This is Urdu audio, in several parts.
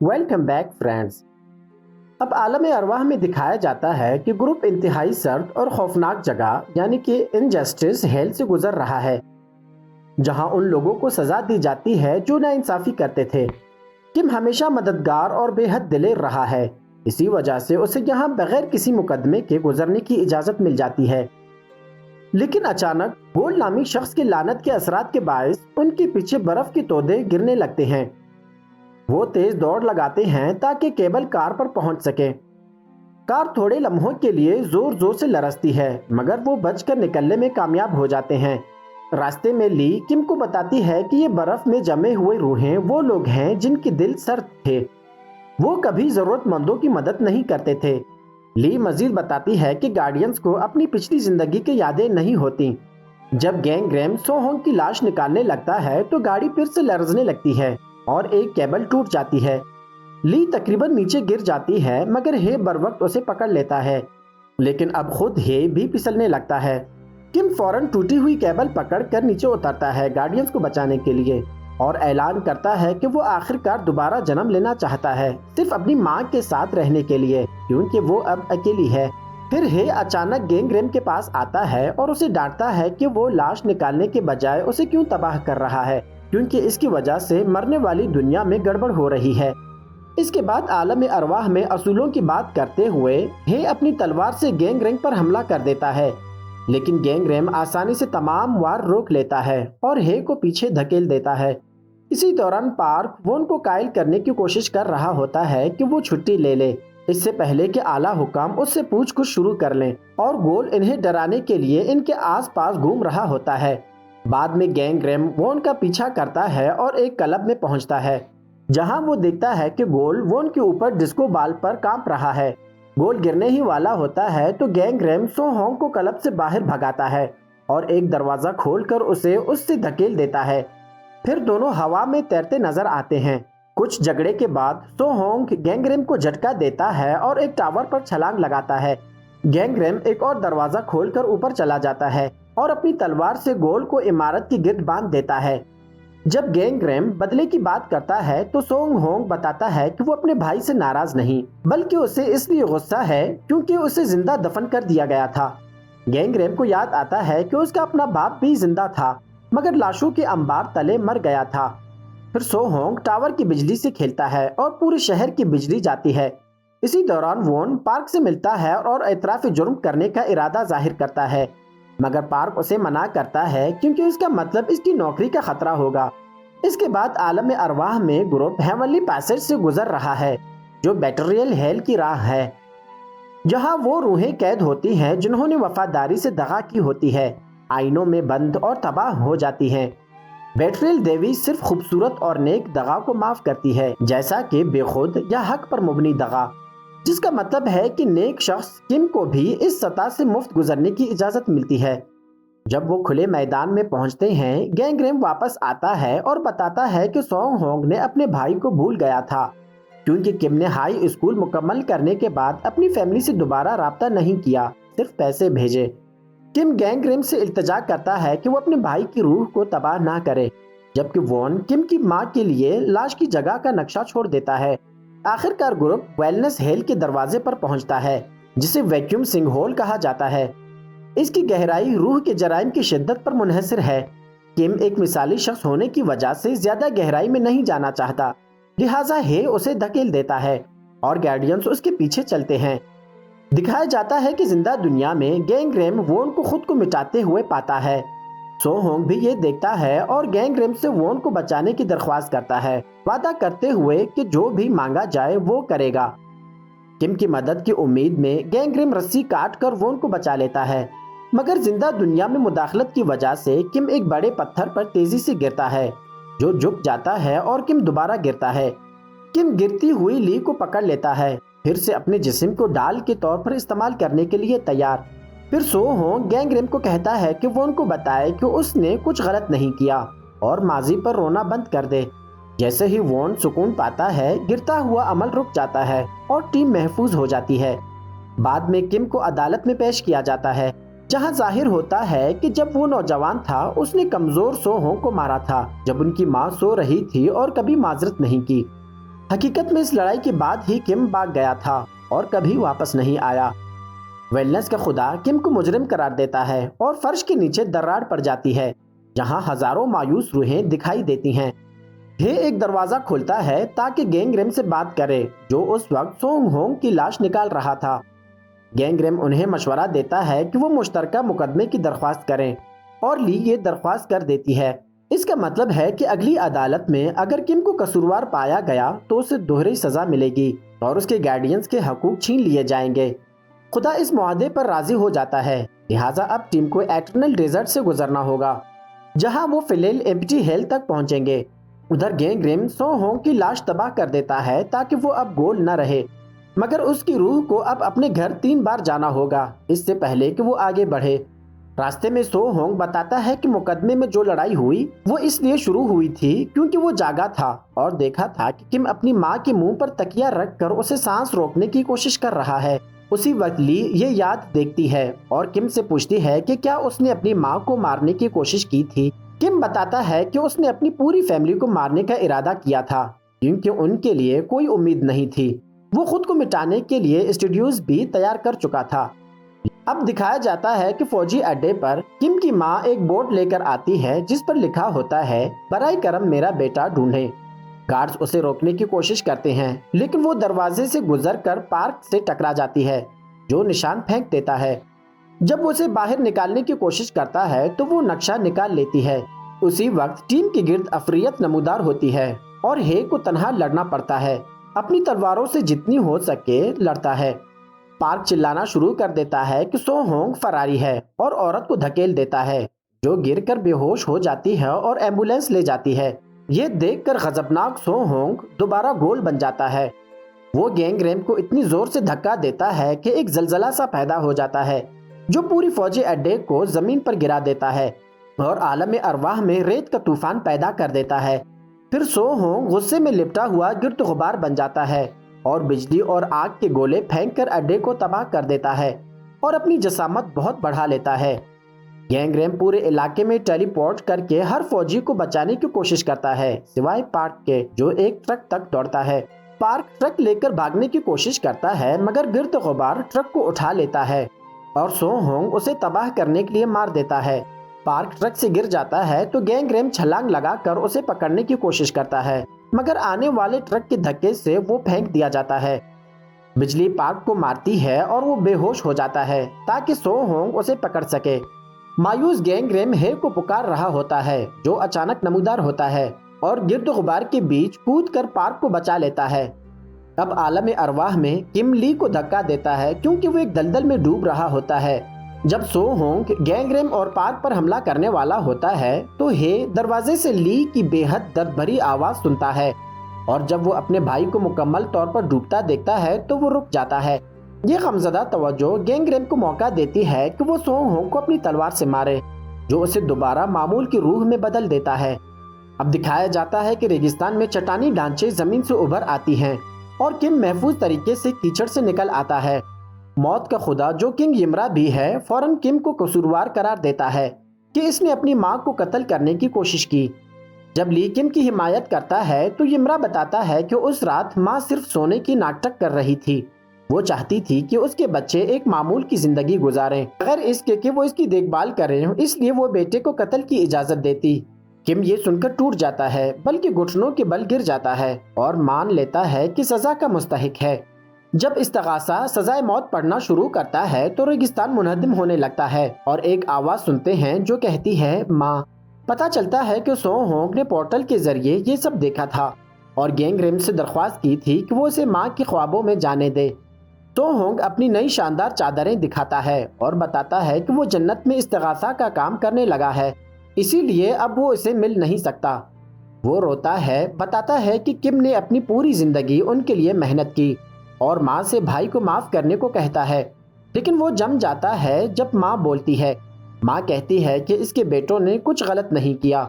Welcome back friends. اب عالم ارواح میں دکھایا جاتا ہے کہ گروپ انتہائی سرد اور خوفناک جگہ یعنی کہ انجسٹس ہیل سے گزر رہا ہے، جہاں ان لوگوں کو سزا دی جاتی ہے جو ناانصافی کرتے تھے۔ کم ہمیشہ مددگار اور بے حد دلیر رہا ہے، اسی وجہ سے اسے یہاں بغیر کسی مقدمے کے گزرنے کی اجازت مل جاتی ہے۔ لیکن اچانک گول نامی شخص کی لعنت کے اثرات کے باعث ان کے پیچھے برف کے تودے گرنے لگتے ہیں۔ وہ تیز دوڑ لگاتے ہیں تاکہ کیبل کار پر پہنچ سکیں۔ کار تھوڑے لمحوں کے لیے زور زور سے لرزتی ہے، مگر وہ بچ کر نکلنے میں کامیاب ہو جاتے ہیں۔ راستے میں لی کم کو بتاتی ہے کہ یہ برف میں جمے ہوئے روحیں وہ لوگ ہیں جن کے دل سرد تھے، وہ کبھی ضرورت مندوں کی مدد نہیں کرتے تھے۔ لی مزید بتاتی ہے کہ گارڈینز کو اپنی پچھلی زندگی کی یادیں نہیں ہوتی۔ جب گینگ ریم سو ہونگ کی لاش نکالنے لگتا ہے تو گاڑی پھر سے لرزنے لگتی ہے اور ایک کیبل ٹوٹ جاتی ہے۔ لی تقریباً نیچے گر جاتی ہے، مگر ہے بر وقت اسے پکڑ لیتا ہے، لیکن اب خود ہے بھی پھسلنے لگتا ہے۔ کم فوراً ٹوٹی ہوئی کیبل پکڑ کر نیچے اترتا ہے گارڈینز کو بچانے کے لیے، اور اعلان کرتا ہے کہ وہ آخر کار دوبارہ جنم لینا چاہتا ہے، صرف اپنی ماں کے ساتھ رہنے کے لیے، کیونکہ وہ اب اکیلی ہے۔ پھر ہے اچانک گینگ ریم کے پاس آتا ہے اور اسے ڈانٹتا ہے کہ وہ لاش نکالنے کے بجائے اسے کیوں تباہ کر رہا ہے، کیونکہ اس کی وجہ سے مرنے والی دنیا میں گڑبڑ ہو رہی ہے۔ اس کے بعد عالم ارواح میں اصولوں کی بات کرتے ہوئے ہے اپنی تلوار سے گینگ ریم پر حملہ کر دیتا ہے، لیکن گینگ ریم آسانی سے تمام وار روک لیتا ہے اور ہے کو پیچھے دھکیل دیتا ہے۔ اسی دوران پارک وون کو قائل کرنے کی کوشش کر رہا ہوتا ہے کہ وہ چھٹی لے لے، اس سے پہلے کہ اعلیٰ حکام اس سے پوچھ گچھ شروع کر لیں، اور گول انہیں ڈرانے کے لیے ان کے آس پاس گھوم رہا ہوتا ہے۔ بعد میں گینگ ریم وون کا پیچھا کرتا ہے اور ایک کلب میں پہنچتا ہے، جہاں وہ دیکھتا ہے کہ گول وون کے اوپر ڈسکو بال پر کانپ رہا ہے۔ گول گرنے ہی والا ہوتا ہے تو گینگ ریم سو ہونگ کو کلب سے باہر بھگاتا ہے اور ایک دروازہ کھول کر اسے اس سے دھکیل دیتا ہے۔ پھر دونوں ہوا میں تیرتے نظر آتے ہیں۔ کچھ جھگڑے کے بعد سو ہونگ گینگ ریم کو جھٹکا دیتا ہے اور ایک ٹاور پر چھلانگ لگاتا ہے۔ گینگ ریم ایک اور دروازہ کھول کر اوپر چلا جاتا ہے اور اپنی تلوار سے گول کو عمارت کی گرد باندھ دیتا ہے۔ جب گینگ ریم بدلے کی بات کرتا ہے تو سونگ ہونگ بتاتا ہے کہ وہ اپنے بھائی سے ناراض نہیں، بلکہ اسے اس لیے غصہ ہے کیونکہ اسے زندہ دفن کر دیا گیا تھا۔ گینگ ریم کو یاد آتا ہے کہ اس کا اپنا باپ بھی زندہ تھا، مگر لاشوں کے انبار تلے مر گیا تھا۔ پھر سو ہونگ ٹاور کی بجلی سے کھیلتا ہے اور پورے شہر کی بجلی جاتی ہے۔ اسی دوران وون پارک سے ملتا ہے اور اعتراف جرم کرنے کا ارادہ ظاہر کرتا ہے، مگر پارک اسے منع کرتا ہے کیونکہ اس کا مطلب اس کی نوکری کا خطرہ ہوگا۔ اس کے بعد عالم ارواح میں گروپ ہیونلی پیسیج سے گزر رہا ہے، جو بیٹریل ہیل کی راہ ہے، جہاں وہ روحیں قید ہوتی ہیں جنہوں نے وفاداری سے دغا کی ہوتی ہے، آئینوں میں بند اور تباہ ہو جاتی ہیں۔ بیٹریل دیوی صرف خوبصورت اور نیک دغا کو معاف کرتی ہے، جیسا کہ بے خود یا حق پر مبنی دغا، جس کا مطلب ہے کہ نیک شخص کم کو بھی اس سطح سے مفت گزرنے کی اجازت ملتی ہے۔ جب وہ کھلے میدان میں پہنچتے ہیں، گینگ ریم واپس آتا ہے اور بتاتا ہے کہ سونگ ہونگ نے اپنے بھائی کو بھول گیا تھا، کیونکہ کم نے ہائی اسکول مکمل کرنے کے بعد اپنی فیملی سے دوبارہ رابطہ نہیں کیا، صرف پیسے بھیجے۔ کم گینگ ریم سے التجا کرتا ہے کہ وہ اپنے بھائی کی روح کو تباہ نہ کرے، جبکہ وون کم کی ماں کے لیے لاش کی جگہ کا نقشہ چھوڑ دیتا ہے۔ آخر کار گروپ ویلنس ہیل کے دروازے پر پہنچتا ہے، جسے ویکیوم سنگ ہول کہا جاتا ہے۔ اس کی گہرائی روح کے جرائم کی شدت پر منحصر ہے۔ کم ایک مثالی شخص ہونے کی وجہ سے زیادہ گہرائی میں نہیں جانا چاہتا، لہٰذا ہے اسے دھکیل دیتا ہے اور گارڈینز اس کے پیچھے چلتے ہیں۔ دکھایا جاتا ہے کہ زندہ دنیا میں گینگ ریم وون کو خود کو مٹاتے ہوئے پاتا ہے۔ سو ہونگ بھی یہ دیکھتا ہے اور گینگ ریم سے وون کو بچانے کی درخواست کرتا ہے، وعدہ کرتے ہوئے کہ جو بھی مانگا جائے وہ کرے گا۔ کم کی مدد کی امید میں گینگ ریم رسی کاٹ کر وون کو بچا لیتا ہے، مگر زندہ دنیا میں مداخلت کی وجہ سے کم ایک بڑے پتھر پر تیزی سے گرتا ہے، جو جھک جاتا ہے اور کم دوبارہ گرتا ہے۔ کم گرتی ہوئی لی کو پکڑ لیتا ہے، پھر سے اپنے جسم کو ڈال کے طور پر استعمال کرنے کے لیے تیار۔ پھر سو ہونگ گینگ ریم کو کہتا ہے کہ وہ ان کو بتائے کہ اس نے کچھ غلط نہیں کیا اور ماضی پر رونا بند کر دے۔ جیسے ہی وون سکون پاتا ہے، گرتا ہوا عمل رک جاتا ہے اور ٹیم محفوظ ہو جاتی ہے۔ بعد میں کم کو عدالت میں پیش کیا جاتا ہے، جہاں ظاہر ہوتا ہے کہ جب وہ نوجوان تھا اس نے کمزور سو ہونگ کو مارا تھا جب ان کی ماں سو رہی تھی اور کبھی معذرت نہیں کی۔ حقیقت میں اس لڑائی کے بعد ہی کم بھاگ گیا تھا اور کبھی واپس نہیں آیا۔ ویلنس کا خدا کم کو مجرم قرار دیتا ہے اور فرش کے نیچے دراڑ پڑ جاتی ہے جہاں ہزاروں مایوس روحیں دکھائی دیتی ہیں۔ ہے ایک دروازہ کھولتا ہے تاکہ گینگریم سے بات کرے جو اس وقت سونگ ہونگ کی لاش نکال رہا تھا۔ گینگریم انہیں مشورہ دیتا ہے کہ وہ مشترکہ مقدمے کی درخواست کریں اور لی یہ درخواست کر دیتی ہے۔ اس کا مطلب ہے کہ اگلی عدالت میں اگر کم کو قصوروار پایا گیا تو اسے دوہری سزا ملے گی اور اس کے گارڈینز کے حقوق چھین لیے جائیں گے۔ خدا اس معاہدے پر راضی ہو جاتا ہے، لہٰذا اب ٹیم کو ایٹرنل ڈیزرٹ سے گزرنا ہوگا جہاں وہ فلیل ایمپٹی ہیل تک پہنچیں گے۔ ادھر گینگریم سو ہونگ کی لاش تباہ کر دیتا ہے تاکہ وہ اب گول نہ رہے، مگر اس کی روح کو اب اپنے گھر 3 بار جانا ہوگا اس سے پہلے کہ وہ آگے بڑھے۔ راستے میں سو ہونگ بتاتا ہے کہ مقدمے میں جو لڑائی ہوئی وہ اس لیے شروع ہوئی تھی کیونکہ وہ جاگا تھا اور دیکھا تھا کہ کم اپنی ماں کے منہ پر تکیہ رکھ کر اسے سانس روکنے کی کوشش کر رہا ہے۔ اسی وقت لی یہ یاد دیکھتی ہے اور کم سے پوچھتی ہے کہ کیا اس نے اپنی ماں کو مارنے کی کوشش کی تھی۔ کم بتاتا ہے کہ اس نے اپنی پوری فیملی کو مارنے کا ارادہ کیا تھا کیونکہ ان کے لیے کوئی امید نہیں تھی۔ وہ خود کو مٹانے کے لیے اسٹوڈیوز بھی تیار کر چکا تھا۔ اب دکھایا جاتا ہے کہ فوجی اڈے پر کم کی ماں ایک بورڈ لے کر آتی ہے جس پر لکھا ہوتا ہے برائے کرم میرا بیٹا ڈھونڈیں۔ گارڈز اسے روکنے کی کوشش کرتے ہیں لیکن وہ دروازے سے گزر کر پارک سے ٹکرا جاتی ہے جو نشان پھینک دیتا ہے۔ جب وہ اسے باہر نکالنے کی کوشش کرتا ہے تو وہ نقشہ نکال لیتی ہے۔ اسی وقت ٹیم کے گرد افریت نمودار ہوتی ہے اور ہے کو تنہا لڑنا پڑتا ہے، اپنی تلواروں سے جتنی ہو سکے لڑتا ہے۔ پارک چلانا شروع کر دیتا ہے کہ سو ہونگ فراری ہے اور عورت کو دھکیل دیتا ہے جو گر کر بے ہوش ہو جاتی ہے اور ایمبولینس لے جاتی ہے۔ یہ دیکھ کر غضبناک سو ہونگ دوبارہ گول بن جاتا ہے۔ وہ گینگریم کو اتنی زور سے دھکا دیتا ہے کہ ایک زلزلہ سا پیدا ہو جاتا ہے جو پوری فوجی اڈے کو زمین پر گرا دیتا ہے اور عالم ارواح میں ریت کا طوفان پیدا کر دیتا ہے۔ پھر سو ہونگ غصے میں لپٹا ہوا گرد غبار بن جاتا ہے اور بجلی اور آگ کے گولے پھینک کر اڈے کو تباہ کر دیتا ہے اور اپنی جسامت بہت بڑھا لیتا ہے۔ گینگریم پورے علاقے میں ٹیلی پورٹ کر کے ہر فوجی کو بچانے کی کوشش کرتا ہے سوائے پارک کے جو ایک ٹرک تک دوڑتا ہے۔ پارک ٹرک لے کر بھاگنے کی کوشش کرتا ہے مگر گرد غبار ٹرک کو اٹھا لیتا ہے اور سو ہونگ اسے تباہ کرنے کے لیے مار دیتا ہے۔ پارک ٹرک سے گر جاتا ہے تو گینگریم چھلانگ لگا کر اسے پکڑنے کی کوشش کرتا ہے مگر آنے والے ٹرک کے دھکے سے وہ پھینک دیا جاتا ہے۔ بجلی پارک کو مارتی ہے اور وہ بے ہوش ہو جاتا ہے تاکہ سو ہونگ اسے پکڑ سکے۔ مایوس گینگریم ہے کو پکار رہا ہوتا ہے جو اچانک نمودار ہوتا ہے اور گرد غبار کے بیچ کود کر پارک کو بچا لیتا ہے۔ اب عالم ارواح میں کم لی کو دھکا دیتا ہے کیونکہ وہ ایک دلدل میں ڈوب رہا ہوتا ہے۔ جب سو ہونگ گینگریم اور پارک پر حملہ کرنے والا ہوتا ہے تو ہے دروازے سے لی کی بے حد درد بھری آواز سنتا ہے اور جب وہ اپنے بھائی کو مکمل طور پر ڈوبتا دیکھتا ہے تو وہ رک جاتا ہے۔ یہ غمزدہ توجہ گینگریم کو موقع دیتی ہے کہ وہ سو ہونگ کو اپنی تلوار سے مارے جو اسے دوبارہ معمول کی روح میں بدل دیتا ہے۔ اب دکھایا جاتا ہے کہ ریگستان میں چٹانی ڈھانچے زمین سے ابھر آتی ہیں اور کم محفوظ طریقے سے کیچڑ سے نکل آتا ہے۔ موت کا خدا جو کنگ یمرا بھی ہے فوراً کم کو قصوروار قرار دیتا ہے کہ اس نے اپنی ماں کو قتل کرنے کی کوشش کی۔ جب لی کم کی حمایت کرتا ہے تو یمرا بتاتا ہے کہ اس رات ماں صرف سونے کی ناٹک کر رہی تھی، وہ چاہتی تھی کہ اس کے بچے ایک معمول کی زندگی گزاریں بغیر اس کے کہ وہ اس کی دیکھ بھال کریں، اس لیے وہ بیٹے کو قتل کی اجازت دیتی۔ کم یہ سن کر ٹوٹ جاتا ہے بلکہ گھٹنوں کے بل گر جاتا ہے اور مان لیتا ہے کہ سزا کا مستحق ہے۔ جب استغاثہ سزائے موت پڑھنا شروع کرتا ہے تو ریگستان منہدم ہونے لگتا ہے اور ایک آواز سنتے ہیں جو کہتی ہے ماں۔ پتہ چلتا ہے کہ سو ہونگ نے پورٹل کے ذریعے یہ سب دیکھا تھا اور گینگریم سے درخواست کی تھی کہ وہ اسے ماں کے خوابوں میں جانے دے۔ سو ہونگ اپنی نئی شاندار چادریں دکھاتا ہے اور بتاتا ہے کہ وہ جنت میں استغاثہ کا کام کرنے لگا ہے، اسی لیے اب وہ اسے مل نہیں سکتا۔ وہ روتا ہے، بتاتا ہے کہ کم نے اپنی پوری زندگی ان کے لیے محنت کی اور ماں سے بھائی کو معاف کرنے کو کہتا ہے، لیکن وہ جم جاتا ہے جب ماں بولتی ہے۔ ماں کہتی ہے کہ اس کے بیٹوں نے کچھ غلط نہیں کیا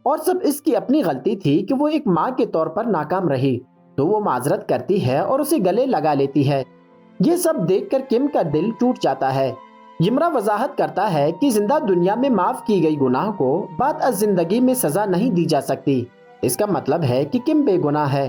اور سب اس کی اپنی غلطی تھی کہ وہ ایک ماں کے طور پر ناکام رہی، تو وہ معذرت کرتی ہے اور اسے گلے لگا لیتی ہے۔ یہ سب دیکھ کر کم کا دل ٹوٹ جاتا ہے۔ یمرا وضاحت کرتا ہے کہ زندہ دنیا میں معاف کی گئی گناہ کو بعد از زندگی میں سزا نہیں دی جا سکتی، اس کا مطلب ہے کہ کم بے گناہ ہے۔